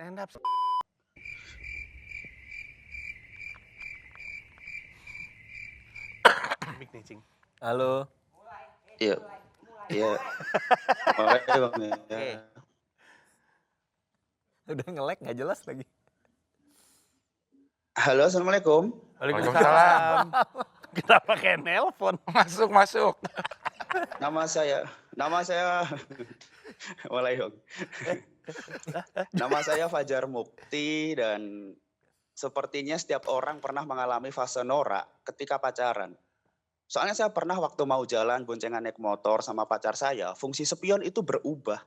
stand up. Mik nih, Cing. Halo. Iya. Iya. Makasih Bang. Oke. Udah nge-lag nggak jelas lagi. Halo, Assalamualaikum. Waalaikumsalam. Kenapa kayak nelpon? Masuk. Nama saya Waalaikumsalam. Nama saya Fajar Mukti dan sepertinya setiap orang pernah mengalami fase norak ketika pacaran. Soalnya saya pernah waktu mau jalan boncengan naik motor sama pacar saya, fungsi spion itu berubah.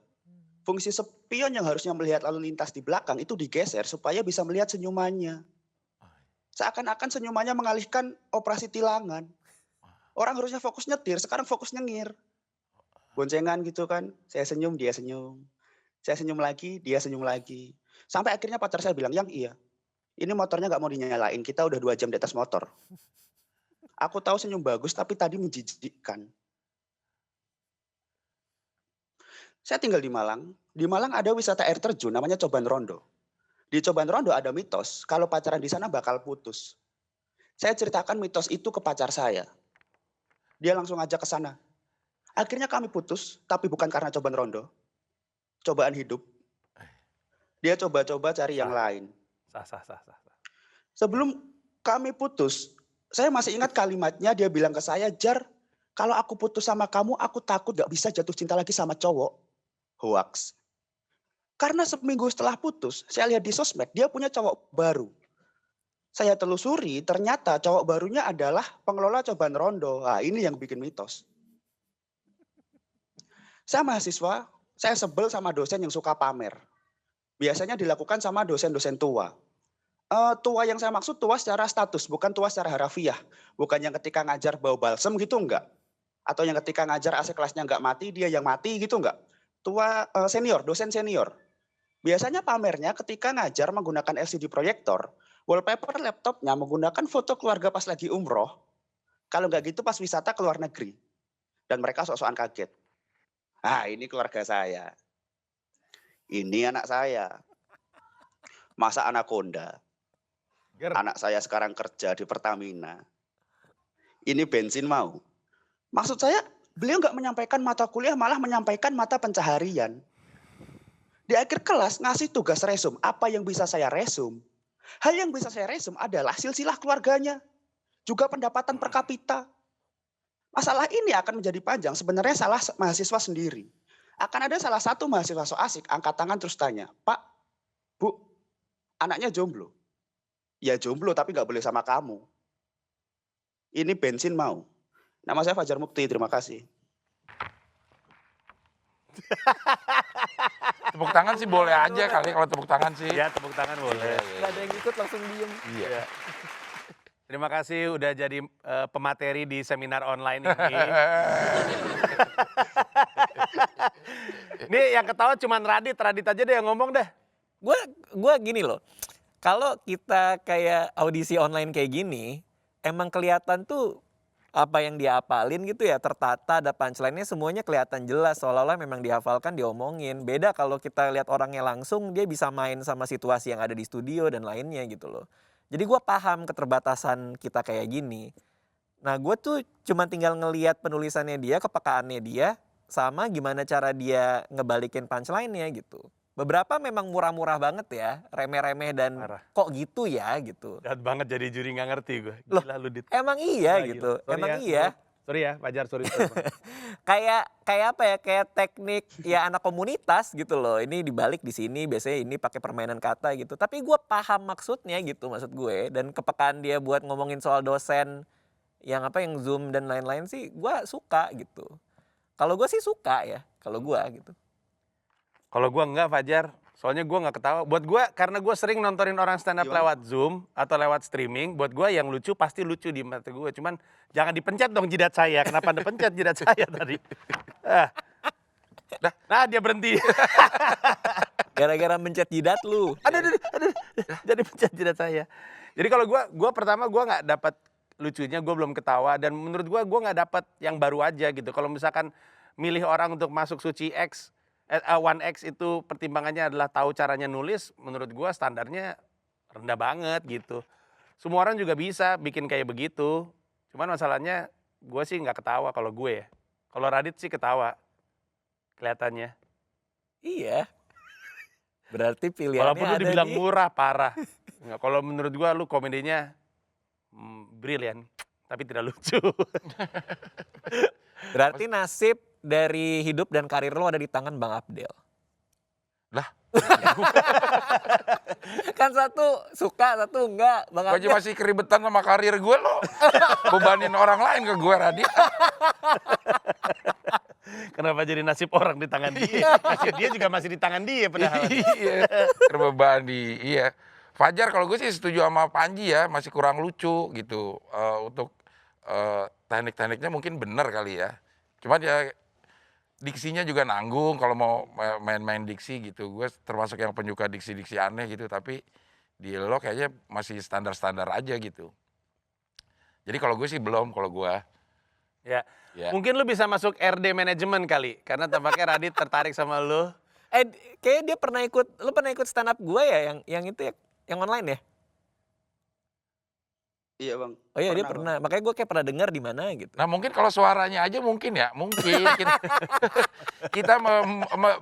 Fungsi spion yang harusnya melihat lalu lintas di belakang itu digeser supaya bisa melihat senyumannya. Seakan-akan senyumannya mengalihkan operasi tilangan. Orang harusnya fokus nyetir, sekarang fokus nyengir. Boncengan gitu kan, saya senyum, dia senyum. Saya senyum lagi, dia senyum lagi. Sampai akhirnya pacar saya bilang, "Yang iya, ini motornya gak mau dinyalain, kita udah 2 jam di atas motor." Aku tahu senyum bagus, tapi tadi menjijikkan. Saya tinggal di Malang. Di Malang ada wisata air terjun, namanya Coban Rondo. Di Coban Rondo ada mitos, kalau pacaran di sana bakal putus. Saya ceritakan mitos itu ke pacar saya. Dia langsung ajak ke sana. Akhirnya kami putus, tapi bukan karena Coban Rondo. Cobaan hidup. Dia coba-coba cari yang lain. Sah. Sebelum kami putus, saya masih ingat kalimatnya, dia bilang ke saya, "Jar, kalau aku putus sama kamu, aku takut gak bisa jatuh cinta lagi sama cowok." Hoax. Karena seminggu setelah putus, saya lihat di sosmed, dia punya cowok baru. Saya telusuri, ternyata cowok barunya adalah pengelola Coban Rondo. Nah, ini yang bikin mitos. Saya mahasiswa, saya sebel sama dosen yang suka pamer. Biasanya dilakukan sama dosen-dosen tua. Tua yang saya maksud tua secara status, bukan tua secara harafiah. Bukan yang ketika ngajar bau balsem gitu enggak. Atau yang ketika ngajar AC kelasnya enggak mati, dia yang mati gitu enggak. Tua senior, dosen senior. Biasanya pamernya ketika ngajar menggunakan LCD proyektor, wallpaper laptopnya menggunakan foto keluarga pas lagi umroh. Kalau enggak gitu pas wisata ke luar negeri. Dan mereka sok-sokan kaget. Ah, ini keluarga saya. Ini anak saya. Masa anaconda. Anak saya sekarang kerja di Pertamina. Ini bensin mau. Maksud saya, beliau nggak menyampaikan mata kuliah, malah menyampaikan mata pencaharian. Di akhir kelas ngasih tugas resum. Apa yang bisa saya resum? Hal yang bisa saya resum adalah silsilah keluarganya. Juga pendapatan per kapita. Masalah ini akan menjadi panjang. Sebenarnya salah mahasiswa sendiri. Akan ada salah satu mahasiswa so asik, angkat tangan terus tanya, "Pak, Bu, anaknya jomblo?" "Ya jomblo tapi nggak boleh sama kamu." Ini bensin mau. Nama saya Fajar Mukti, terima kasih. Tepuk tangan sih boleh aja kali kalau tepuk tangan sih. Ya, tepuk tangan boleh. Nggak ada yang ikut langsung diem. Iya. Terima kasih udah jadi pemateri di seminar online ini. Nih yang ketawa cuman Radit aja deh yang ngomong deh. Gue gini loh, kalau kita kayak audisi online kayak gini, emang kelihatan tuh apa yang dia hafalin gitu ya, tertata, ada punchline-nya semuanya kelihatan jelas, seolah-olah memang dihafalkan, diomongin. Beda kalau kita lihat orangnya langsung, dia bisa main sama situasi yang ada di studio dan lainnya gitu loh. Jadi gue paham keterbatasan kita kayak gini. Nah gue tuh cuma tinggal ngelihat penulisannya dia, kepekaannya dia, sama gimana cara dia ngebalikin punchline-nya gitu. Beberapa memang murah-murah banget ya, remeh-remeh dan Parah. kok gitu ya gitu. Jahat banget jadi juri nggak ngerti gue. Loh, Gila lu Dit. Emang iya Gila, gitu, gila. Sorry emang ya, iya. Sorry ya, Fajar, sorry. Kayak apa ya, kayak teknik ya anak komunitas gitu loh. Ini dibalik di sini, biasanya ini pakai permainan kata gitu. Tapi gue paham maksudnya gitu, maksud gue. Dan kepekaan dia buat ngomongin soal dosen yang Zoom dan lain-lain sih gue suka gitu. Kalau gue sih suka ya, kalau gue gitu. Kalau gue enggak Fajar, soalnya gue nggak ketawa. Buat gue, karena gue sering nontonin orang stand up Gimana? lewat Zoom atau lewat streaming, buat gue yang lucu pasti lucu di mata gue. Cuman jangan dipencet dong jidat saya. Kenapa Anda pencet jidat saya tadi? Nah dia berhenti. Gara-gara mencet jidat lu. Aduh. Jadi pencet jidat saya. Jadi kalau gue pertama gue nggak dapat lucunya, gue belum ketawa. Dan menurut gue nggak dapat yang baru aja gitu. Kalau misalkan milih orang untuk masuk Suci X, 1X itu pertimbangannya adalah tahu caranya nulis, menurut gua standarnya rendah banget gitu. Semua orang juga bisa bikin kayak begitu. Cuman masalahnya gua sih nggak ketawa kalau gue ya. Kalau Radit sih ketawa kelihatannya. Iya. Berarti pilihannya Walaupun lu ada dibilang di murah, parah. Nggak, kalau menurut gua lu komedinya brilian, tapi tidak lucu. berarti nasib dari hidup dan karir lo ada di tangan Bang Abdel. Lah. Kan satu suka, satu enggak. Bang Gue Abdel. aja masih keribetan sama karir gue lo. Bebanin orang lain ke gue, Radit. Kenapa jadi nasib orang di tangan dia? Nasib dia juga masih di tangan dia padahal. Iya, terbebani. Iya. Fajar kalau gue sih setuju sama Panji ya, masih kurang lucu gitu. Untuk teknik-tekniknya mungkin benar kali ya. Cuman ya diksinya juga nanggung kalau mau main-main diksi gitu. Gue termasuk yang penyuka diksi-diksi aneh gitu, tapi di lo kayaknya masih standar-standar aja gitu. Jadi kalau gue sih belum, kalau gue. Ya. Ya. Mungkin lu bisa masuk RD manajemen kali, karena tampaknya Radit tertarik sama lu. Kayaknya dia pernah ikut, lu pernah ikut stand up gue ya yang itu ya, yang online ya? Iya bang. Oh iya dia Bang. pernah, makanya gue kayak pernah dengar di mana gitu. Nah mungkin kalau suaranya aja mungkin ya, mungkin kita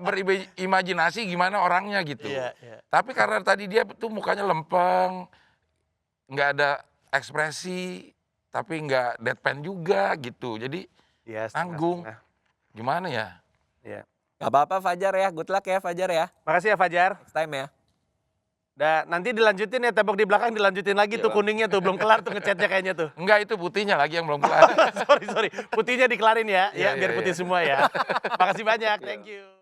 berimajinasi gimana orangnya gitu. Iya, iya. Tapi karena tadi dia tuh mukanya lempeng, nggak ada ekspresi, tapi nggak deadpan juga gitu. Jadi Iya, nanggung. setengah-setengah. Gimana ya? Iya. Gak apa-apa Fajar ya, good luck ya Fajar ya. Makasih ya Fajar. Next time ya. Nanti dilanjutin ya, tembok di belakang dilanjutin lagi Iya, tuh Bang. kuningnya tuh, belum kelar tuh ngecatnya kayaknya tuh. Enggak, itu putihnya lagi yang belum kelar. Sorry, putihnya dikelarin ya, Iya, ya biar iya, putih iya. semua ya. Makasih banyak, thank you.